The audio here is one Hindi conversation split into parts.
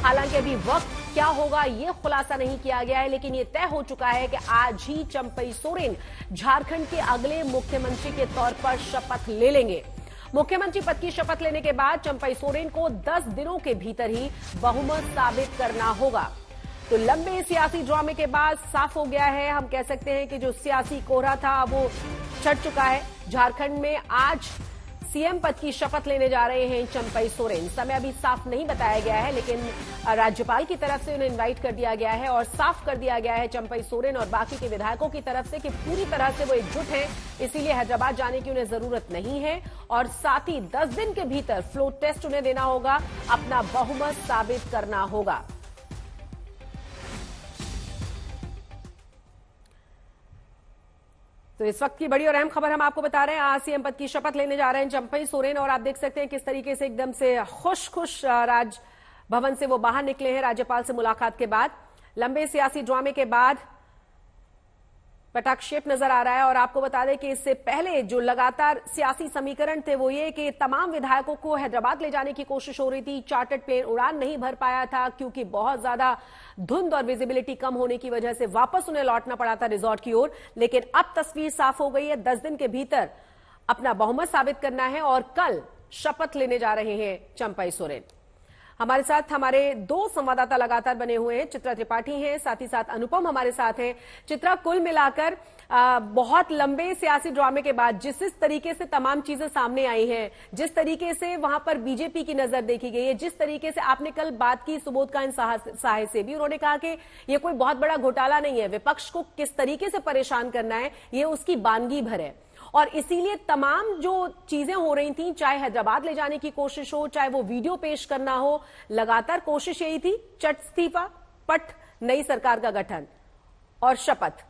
हालांकि अभी वक्त क्या होगा ये खुलासा नहीं किया गया है, लेकिन ये तय हो चुका है कि आज ही चंपई सोरेन झारखंड के अगले मुख्यमंत्री के तौर पर शपथ ले लेंगे। मुख्यमंत्री पद की शपथ लेने के बाद चंपई सोरेन को 10 दिनों के भीतर ही बहुमत साबित करना होगा। तो लंबे सियासी ड्रामे के बाद साफ हो गया है, हम कह सकते हैं कि जो सियासी कोहरा था वो छट चुका है। झारखंड में आज सीएम पद की शपथ लेने जा रहे हैं चंपई सोरेन। समय अभी साफ नहीं बताया गया है, लेकिन राज्यपाल की तरफ से उन्हें इनवाइट कर दिया गया है और साफ कर दिया गया है चंपई सोरेन और बाकी के विधायकों की तरफ से कि पूरी तरह से वो एकजुट हैं, इसीलिए हैदराबाद जाने की उन्हें जरूरत नहीं है। और साथ ही 10 दिन के भीतर फ्लोर टेस्ट उन्हें देना होगा, अपना बहुमत साबित करना होगा। तो इस वक्त की बड़ी और अहम खबर हम आपको बता रहे हैं, आज सीएम पद की शपथ लेने जा रहे हैं चंपई सोरेन और आप देख सकते हैं किस तरीके से एकदम से खुश राजभवन से वो बाहर निकले हैं राज्यपाल से मुलाकात के बाद। लंबे सियासी ड्रामे के बाद पटाक्षेप नजर आ रहा है और आपको बता दें कि इससे पहले जो लगातार सियासी समीकरण थे वो ये कि तमाम विधायकों को हैदराबाद ले जाने की कोशिश हो रही थी। चार्टर्ड प्लेन उड़ान नहीं भर पाया था क्योंकि बहुत ज्यादा धुंध और विजिबिलिटी कम होने की वजह से वापस उन्हें लौटना पड़ा था रिजॉर्ट की ओर। लेकिन अब तस्वीर साफ हो गई है, 10 दिन के भीतर अपना बहुमत साबित करना है और कल शपथ लेने जा रहे हैं चंपई सोरेन। हमारे साथ हमारे 2 संवाददाता लगातार बने हुए हैं, चित्रा त्रिपाठी हैं, साथ ही साथ अनुपम हमारे साथ हैं। चित्रा, कुल मिलाकर बहुत लंबे सियासी ड्रामे के बाद जिस तरीके से तमाम चीजें सामने आई हैं, जिस तरीके से वहां पर बीजेपी की नजर देखी गई है, जिस तरीके से आपने कल बात की सुबोधकांत साहे से भी, उन्होंने कहा कि ये कोई बहुत बड़ा घोटाला नहीं है, विपक्ष को किस तरीके से परेशान करना है ये उसकी बानगी भर है और इसीलिए तमाम जो चीजें हो रही थी, चाहे हैदराबाद ले जाने की कोशिश हो, चाहे वो वीडियो पेश करना हो, लगातार कोशिश यही थी, चट इस्तीफा, पट नई सरकार का गठन और शपथ।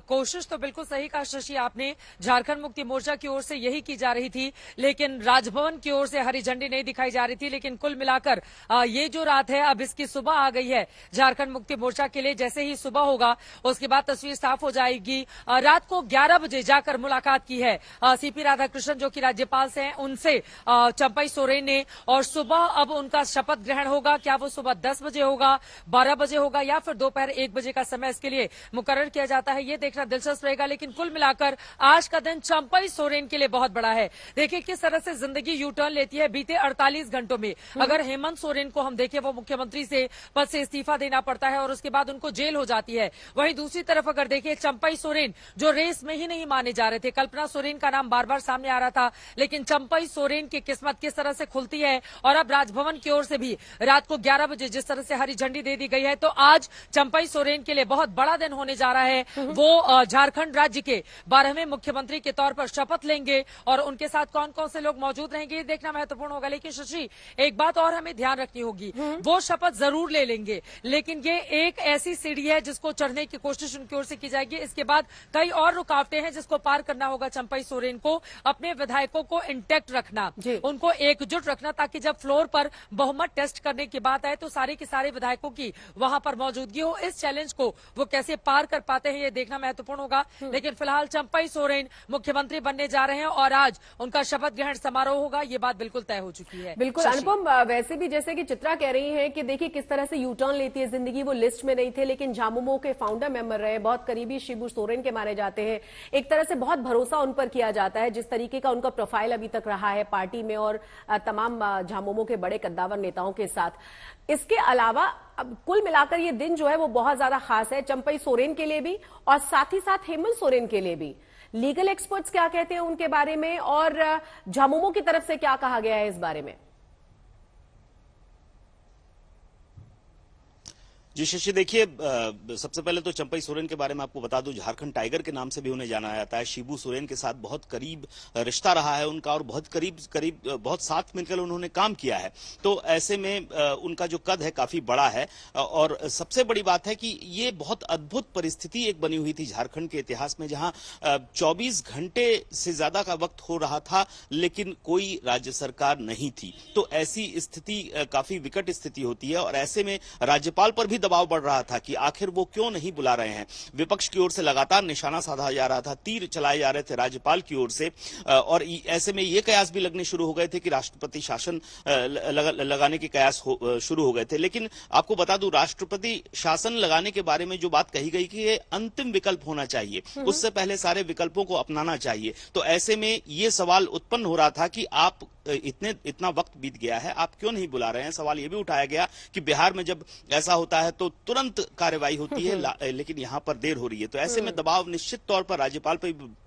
कोशिश तो बिल्कुल सही कहा शशि आपने, झारखंड मुक्ति मोर्चा की ओर से यही की जा रही थी, लेकिन राजभवन की ओर से हरी झंडी नहीं दिखाई जा रही थी। लेकिन कुल मिलाकर ये जो रात है अब इसकी सुबह आ गई है झारखंड मुक्ति मोर्चा के लिए। जैसे ही सुबह होगा उसके बाद तस्वीर साफ हो जाएगी। रात को 11 बजे जाकर मुलाकात की है सीपी राधाकृष्णन जो कि राज्यपाल से हैं, उनसे चंपई सोरेन ने, और सुबह अब उनका शपथ ग्रहण होगा। क्या वो सुबह 10 बजे होगा, 12 बजे होगा या फिर दोपहर 1 बजे का समय इसके लिए मुकर्रर किया जाता है, ये देखना दिलचस्प रहेगा। लेकिन कुल मिलाकर आज का दिन चंपई सोरेन के लिए बहुत बड़ा है। देखिए किस तरह से जिंदगी यू टर्न लेती है बीते 48 घंटों में। अगर हेमंत सोरेन को हम देखें, वो मुख्यमंत्री से पद से इस्तीफा देना पड़ता है और उसके बाद उनको जेल हो जाती है। वहीं दूसरी तरफ अगर देखें चंपई सोरेन जो रेस में ही नहीं माने जा रहे थे, कल्पना सोरेन का नाम बार बार सामने आ रहा था, लेकिन चंपई सोरेन की किस्मत किस तरह से खुलती है और अब राजभवन की ओर से भी रात को 11 बजे जिस तरह से हरी झंडी दे दी गई है, तो आज चंपई सोरेन के लिए बहुत बड़ा दिन होने जा रहा है। वो झारखंड राज्य के 12वें मुख्यमंत्री के तौर पर शपथ लेंगे और उनके साथ कौन कौन से लोग मौजूद रहेंगे ये देखना महत्वपूर्ण होगा। लेकिन शशि, एक बात और हमें ध्यान रखनी होगी, वो शपथ जरूर ले लेंगे, लेकिन ये एक ऐसी सीढ़ी है जिसको चढ़ने की कोशिश उनकी ओर से की जाएगी। इसके बाद कई और रुकावटें हैं जिसको पार करना होगा चंपई सोरेन को। अपने विधायकों को इंटैक्ट रखना, उनको एकजुट रखना, ताकि जब फ्लोर पर बहुमत टेस्ट करने की बात आए तो सारे के सारे विधायकों की वहां पर मौजूदगी हो। इस चैलेंज को वो कैसे पार कर पाते हैं ये देखना महत्वपूर्ण होगा। लेकिन फिलहाल चंपई सोरेन मुख्यमंत्री बनने जा रहे हैं और आज उनका शपथ ग्रहण समारोह होगा, ये बात बिल्कुल तय हो चुकी है। बिल्कुल अनुपम, वैसे भी जैसे कि चित्रा कह रही है कि देखिए किस तरह से यू टर्न लेती है जिंदगी, वो लिस्ट में नहीं थे लेकिन झामुमो के फाउंडर मेंबर रहे, बहुत करीबी शिबू सोरेन के माने जाते हैं, एक तरह से बहुत भरोसा उन पर किया जाता है, जिस तरीके का उनका प्रोफाइल अभी तक रहा है पार्टी में और तमाम झामुमो के बड़े कद्दावर नेताओं के साथ। इसके अलावा अब कुल मिलाकर ये दिन जो है वो बहुत ज्यादा खास है चंपई सोरेन के लिए भी और साथ ही साथ हेमंत सोरेन के लिए भी। लीगल एक्सपर्ट्स क्या कहते हैं उनके बारे में और झामुमो की तरफ से क्या कहा गया है इस बारे में? जी शशि, देखिए सबसे पहले तो चंपई सोरेन के बारे में आपको बता दूं, झारखंड टाइगर के नाम से भी उन्हें जाना जाता है। शिबू सोरेन के साथ बहुत करीब रिश्ता रहा है उनका और बहुत करीब बहुत साथ मिलकर उन्होंने काम किया है। तो ऐसे में उनका जो कद है काफी बड़ा है और सबसे बड़ी बात है कि ये बहुत अद्भुत परिस्थिति एक बनी हुई थी झारखंड के इतिहास में, जहां 24 घंटे से ज्यादा का वक्त हो रहा था लेकिन कोई राज्य सरकार नहीं थी। तो ऐसी स्थिति काफी विकट स्थिति होती है और ऐसे में राज्यपाल पर भी दबाव बढ़ रहा था कि आखिर वो क्यों नहीं बुला रहे हैं। विपक्ष की ओर से लगातार निशाना साधा जा रहा था, तीर चलाए जा रहे थे राज्यपाल की ओर से, और ऐसे में ये कयास भी लगने शुरू हो गए थे कि राष्ट्रपति शासन लगाने के कयास शुरू हो गए थे। लेकिन आपको बता दूं, राष्ट्रपति शासन लगाने के बारे में जो बात कही गई कि ये अंतिम विकल्प होना चाहिए, उससे पहले सारे विकल्पों को अपनाना चाहिए। तो ऐसे में ये सवाल उत्पन्न हो रहा था कि आप इतना वक्त बीत गया है, आप क्यों नहीं बुला रहे हैं। सवाल यह भी उठाया गया कि बिहार में जब ऐसा होता है तो तुरंत कार्रवाई होती है, लेकिन यहां पर देर हो रही है। तो ऐसे में दबाव निश्चित तौर पर राज्यपाल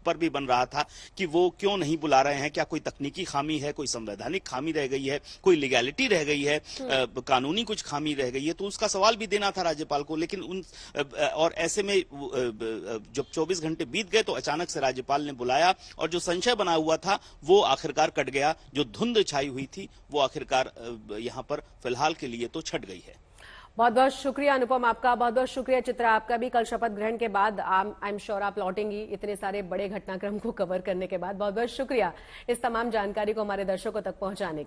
पर भी बन रहा था कि वो क्यों नहीं बुला रहे हैं। क्या कोई तकनीकी खामी है, कोई संवैधानिक खामी रह गई है, कोई लीगैलिटी रह गई है, कानूनी कुछ खामी रह गई है, तो उसका सवाल भी देना था राज्यपाल को। लेकिन और ऐसे में जब 24 घंटे बीत गए तो अचानक से राज्यपाल ने बुलाया, और जो संशय बना हुआ था वो आखिरकार कट गया। जो धुंध छाई हुई थी वो आखिरकार यहां पर फिलहाल के लिए तो छट गई है। बहुत बहुत शुक्रिया अनुपम आपका, बहुत बहुत शुक्रिया चित्रा आपका भी। कल शपथ ग्रहण के बाद आई एम श्योर आप लौटेंगी इतने सारे बड़े घटनाक्रम को कवर करने के बाद। बहुत बहुत शुक्रिया इस तमाम जानकारी को हमारे दर्शकों तक पहुंचाने के लिए।